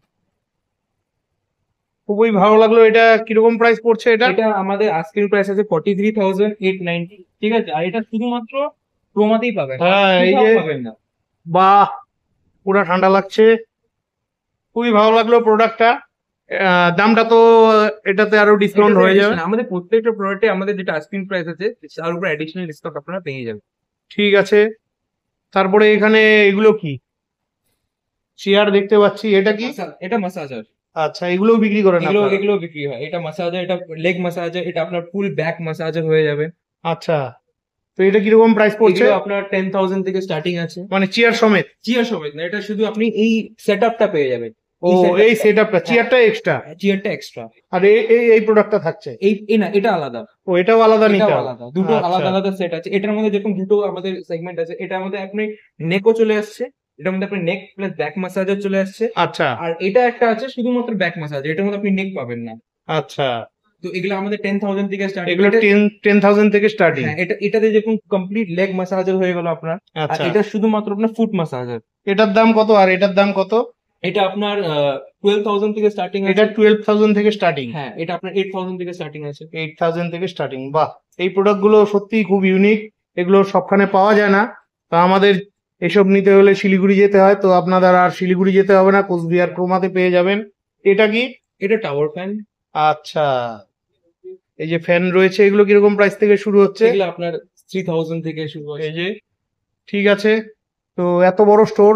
S1: খুবই ভালো লাগলো। এটা কিরকম প্রাইস পড়ছে এটা?
S2: এটা আমাদের আস্কিং প্রাইস আছে 43,890, ঠিক আছে? আর এটা শুধুমাত্র ক্রোমাতেই পাবেন,
S1: হ্যাঁ, এই
S2: কোথাও
S1: যে
S2: পাবেন না।
S1: বাহ, পুরা ঠান্ডা লাগছে। খুবই ভালো লাগলো প্রোডাক্টটা। দামটা তো এটাতে আরো ডিসকাউন্ট
S2: এটাতে
S1: হয়ে যাবে।
S2: additional, আমাদের প্রত্যেকটা প্রোডাক্টে আমাদের যেটা আস্কিং প্রাইস আছে তার উপর অ্যাডিশনাল ডিসকাউন্ট আপনারা পেয়ে যাবেন।
S1: ঠিক আছে। তারপরে এখানে এগুলো কি? চেয়ার দেখতে পাচ্ছি, এটা কি?
S2: এটা মাসাজার,
S1: আচ্ছা, এগুলোও বিক্রি করেন
S2: এগুলো
S1: আপনারা?
S2: এগুলো বিক্রি হয়। এটা মাসাজার, এটা লেগ মাসাজার, এটা আপনার ফুল ব্যাক মাসাজার হয়ে যাবে।
S1: আচ্ছা, তো এটা কিরকম প্রাইস পড়ছে?
S2: এগুলো আপনার 10,000 থেকে স্টার্টিং আছে।
S1: মানে চেয়ার সমেত?
S2: চেয়ার সমেত না, এটা শুধু আপনি এই সেটআপটা পেয়ে যাবেন।
S1: ও, এই সেটআপটা, চেয়ারটা এক্সট্রা
S2: চেয়ারটা এক্সট্রা,
S1: আর এই প্রোডাক্টটা থাকছে?
S2: এই না, এটা আলাদা।
S1: ও, এটাও আলাদা নিতে
S2: এটাও
S1: হবে?
S2: আলাদা, দুটো
S1: আচ্ছা।
S2: আলাদা আলাদা সেট আছে। এটার মধ্যে যেরকম দুটো আমাদের সেগমেন্ট আছে, এটার মধ্যে আপনি নেকও চলে আসছে, এটার মধ্যে আপনি নেক প্লাস ব্যাক মাসাজার চলে আসছে।
S1: আচ্ছা
S2: আর এটা একটা আছে শুধুমাত্র ব্যাক মাসাজ, এটার মধ্যে আপনি নেক পাবেন না।
S1: আচ্ছা,
S2: তো এগুলো আমাদের 10,000 থেকে স্টার্ট।
S1: এগুলো 10,000 থেকে স্টার্টিং?
S2: হ্যাঁ, এটাতে যেরকম কমপ্লিট লেগ মাসাজার হয়ে গেল আপনার। আর
S1: আচ্ছা,
S2: এটা শুধুমাত্র আপনার ফুট মাসাজার।
S1: এটার দাম কত আর এটার দাম কত?
S2: এটা আপনার 12,000 থেকে স্টার্টিং
S1: এটা
S2: আছে।
S1: 12,000 থেকে স্টার্টিং?
S2: হ্যাঁ, এটা আপনার 8,000 থেকে স্টার্টিং আছে।
S1: 8,000 থেকে স্টার্টিং। বাহ, এই প্রোডাক্ট গুলো সত্যি খুব ইউনিক, এগুলো সবখানে পাওয়া যায় না। তো আমাদের এসব নিতে হলে শিলিগুড়ি যেতে হয়, তো আপনাদের আর শিলিগুড়ি যেতে হবে না, কোচবিহার ক্রোমাতে পেয়ে যাবেন। এটা কি?
S2: এটা টাওয়ার ফ্যান।
S1: আচ্ছা, এই যে ফ্যান রয়েছে, এগুলো কিরকম প্রাইস থেকে শুরু হচ্ছে?
S2: এগুলো আপনার 3,000 থেকে শুরু হয়।
S1: এই যে, ঠিক আছে। তো এত বড় স্টোর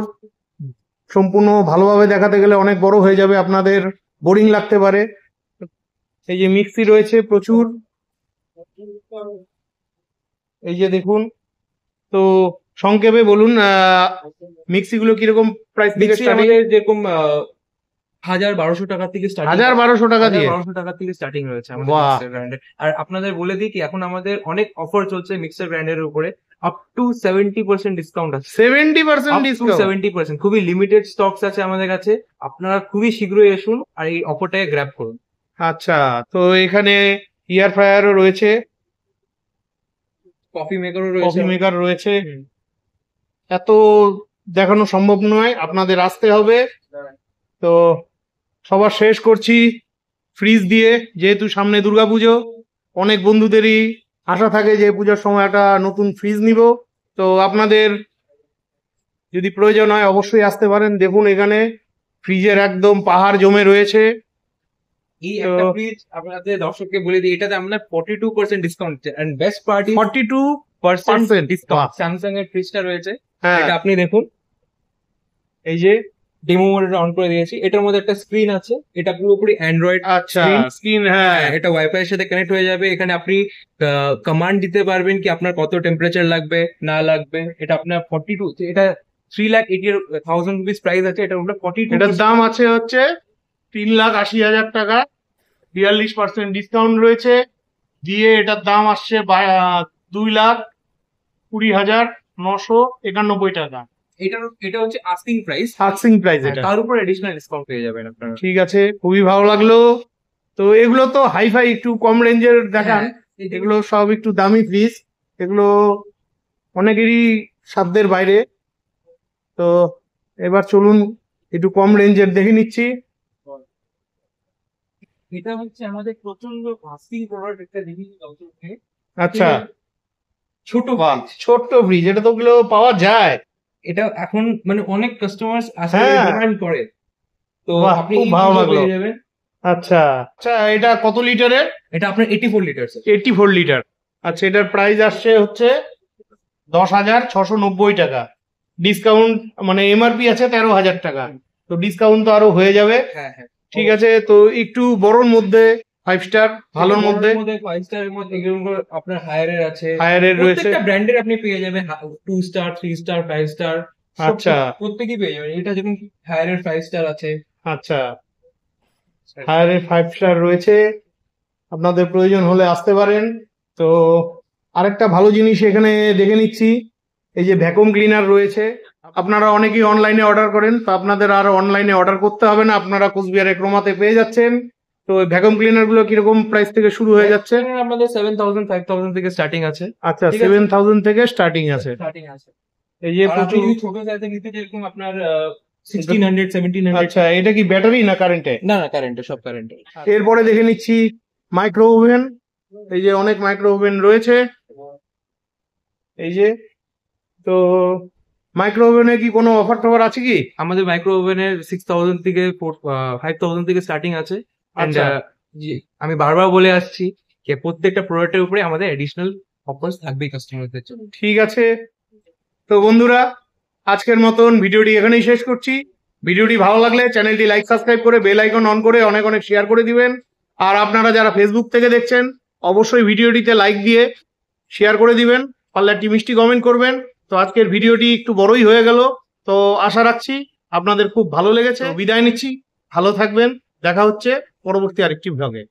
S1: সম্পূর্ণ ভালোভাবে দেখাতে গেলে অনেক বড় হয়ে যাবে, আপনাদের বোরিং লাগতে পারে। এই যে মিক্সি রয়েছে প্রচুর, এই যে দেখুন। তো সংক্ষেপে বলুন, মিক্সি গুলো কিরকম প্রাইস থেকে
S2: মিক্সি
S1: স্টার্টিং?
S2: আমাদের যেরকম 1,000-1,200 টাকা থেকে স্টার্টিং।
S1: 1,000-1,200 টাকা দিয়ে?
S2: 1,000-1,200 টাকা থেকে স্টার্টিং রয়েছে আমাদের
S1: বাহ,
S2: মিক্সার গ্রাইন্ডার। আর আপনাদের বলে দিই কি, এখন আমাদের অনেক অফার চলছে মিক্সার গ্রাইন্ডারের উপরে। আপ টু 70% ডিসকাউন্ট আছে।
S1: 70%
S2: আপ টু
S1: ডিসকাউন্ট?
S2: 70%, খুবই লিমিটেড স্টকস আছে আমাদের কাছে। আপনারা খুবই শীঘ্রই আসুন আর এই অফারটাকে গ্র্যাব করুন।
S1: আচ্ছা, তো এখানে এয়ার ফ্রায়ারও রয়েছে,
S2: কফি মেকারও রয়েছে।
S1: কফি মেকার রয়েছে।
S2: হুম।
S1: এত দেখানো সম্ভব নয়, আপনাদের আসতে হবে। তো সবার শেষ করছি ফ্রিজ দিয়ে, যেহেতু সামনে দুর্গাপুজো, অনেক বন্ধুদেরই আশা থাকে যে পুজোর সময় একটা নতুন ফ্রিজ নিব। তো আপনাদের যদি প্রয়োজন হয় অবশ্যই আসতে পারেন। দেখুন এখানে ফ্রিজের একদম পাহাড় জমে রয়েছে।
S2: এই
S1: তো
S2: একটা ফ্রিজ আপনাদের দর্শককে বলে দিই, এটাতে আমরা 42% discount and best party
S1: 42%
S2: discount. Samsung এর ফ্রিজটা রয়েছে,
S1: হ্যাঁ,
S2: এটা আপনি দেখুন।
S1: এই যে
S2: ডেমো মোডটা অন করে দিয়েছি। এটার মধ্যে একটা স্ক্রিন আছে, এটা পুরোপুরি অ্যান্ড্রয়েড
S1: আচ্ছা,
S2: স্ক্রিন।
S1: স্ক্রিন, হ্যাঁ,
S2: এটা ওয়াইফাই এর সাথে কানেক্ট হয়ে যাবে। এখানে আপনি কমান্ড দিতে পারবেন কি আপনার কত টেম্পারেচার লাগবে না লাগবে। এটা আপনার 42, এটা 3,80,000 রুপিস প্রাইস আছে। এটা আপনার 42।
S1: এটার দাম আছে হচ্ছে 3,80,000 টাকা। 42% ডিসকাউন্ট রয়েছে দিয়ে এটার দাম আসছে 2,20,991 টাকা।
S2: এটা হচ্ছে আস্কিং প্রাইস।
S1: আস্কিং প্রাইস এটা?
S2: তার উপর এডিশনাল ডিসকাউন্ট পেয়ে যাবেন আপনারা।
S1: ঠিক আছে, খুবই ভালো লাগলো। তো এগুলো তো হাইফাই, একটু কম রেঞ্জের দেখান।
S2: হ্যাঁ,
S1: এগুলো সব একটু দামি ফ্রিজ, এগুলো অনেকেরই সাধ্যের বাইরে। তো এবার চলুন একটু কম রেঞ্জের দেখে নিচ্ছি।
S2: এটা হচ্ছে আমাদের প্রচন্ড আস্কিং প্রোডাক্ট, একটা জিনিস দর্শককে।
S1: আচ্ছা,
S2: ছোট
S1: বাহ,
S2: ফ্রিজ।
S1: ছোট্ট ফ্রিজ, এটা তো ওগুলো পাওয়া যায়?
S2: এটা এখন মানে অনেক কাস্টমার আসলে
S1: হ্যাঁ,
S2: ডিমান্ড করে, তো
S1: বাহ,
S2: আপনি
S1: খুব
S2: এই
S1: ভালো
S2: ফ্রিজও
S1: লাগলো।
S2: পেয়ে যাবেন।
S1: আচ্ছা আচ্ছা, এটা কত লিটারের?
S2: এটা আপনার 84 লিটার।
S1: 84 লিটার। আচ্ছা, এটার প্রাইস আসছে হচ্ছে 10,690 টাকা। ডিসকাউন্ট মানে এমআরপি আছে 13,000 টাকা, তো ডিসকাউন্ট তো আরো হয়ে যাবে।
S2: হ্যাঁ, হ্যাঁ,
S1: ঠিক আছে, তো একটু বড়র মধ্যে 5 স্টার, ভালোর মধ্যে
S2: 5 স্টারের মধ্যে এগুলো আপনার হায়ারের আছে।
S1: হায়ারের রয়েছে।
S2: প্রত্যেকটা ব্র্যান্ডের আপনি পেয়ে যাবেন 2 স্টার, 3 স্টার, 5 স্টার।
S1: আচ্ছা
S2: প্রত্যেকই পেয়ে যাবেন। এটা যেমন হায়ারের 5 স্টার আছে।
S1: আচ্ছা, হায়ারের 5 স্টার রয়েছে, আপনাদের প্রয়োজন হলে আসতে পারেন। তো আরেকটা ভালো জিনিস এখানে দেখে নিচ্ছি, এই যে ভ্যাকুয়াম ক্লিনার রয়েছে। আপনারা অনেকেই অনলাইনে অর্ডার করেন, তো আপনাদের আর অনলাইনে অর্ডার করতে হবে না, আপনারা কোচবিহারে ক্রোমাতে পেয়ে যাচ্ছেন। তো ভ্যাকুয়াম ক্লিনার গুলো কিরকম প্রাইস থেকে শুরু হয়ে যাচ্ছে?
S2: আমাদের 7,000, 5,000 থেকে স্টার্টিং আছে।
S1: আচ্ছা,
S2: ঠিক আছে।
S1: 7,000 থেকে স্টার্টিং আছে।
S2: স্টার্টিং আছে।
S1: এই যে
S2: আর আপনি
S1: প্রচুর,
S2: যদি ছোট সাইজে নিতে যেরকম আপনার 1600 1700।
S1: আচ্ছা, এটা কি ব্যাটারি না কারেন্টে?
S2: না না, কারেন্টে, সব কারেন্টে।
S1: এরপরে দেখে নিচ্ছি মাইক্রো ওভেন। এই যে অনেক মাইক্রো ওভেন রয়েছে, এই যে। তো মাইক্রো ওভেনে কি কোনো অফার টফার আছে কি?
S2: আমাদের মাইক্রো ওভেনের 6000 থেকে 5000 থেকে স্টার্টিং আছে। এন্ড
S1: আচ্ছা।
S2: আমি বারবার বলে আসছি যে প্রত্যেকটা প্রোডাক্টের উপরে আমাদের এডিশনাল অফার্স থাকবেই কাস্টমারদের জন্য।
S1: ঠিক আছে। তো বন্ধুরা, আজকের মতন ভিডিওটি এখানেই শেষ করছি। ভিডিওটি ভালো লাগলে চ্যানেলটি লাইক সাবস্ক্রাইব করে বেল আইকন অন করে অনেক অনেক শেয়ার করে দিবেন। আর আপনারা যারা ফেসবুক থেকে দেখছেন অবশ্যই ভিডিওটিতে লাইক দিয়ে শেয়ার করে দিবেন, পারলে একটি মিষ্টি কমেন্ট করবেন। তো আজকের ভিডিওটি একটু বড়ই হয়ে গেল, তো আশা রাখছি আপনাদের খুব ভালো লেগেছে। বিদায় নিচ্ছি, ভালো থাকবেন, দেখা হচ্ছে পরবর্তী আরেকটি ভ্লগে।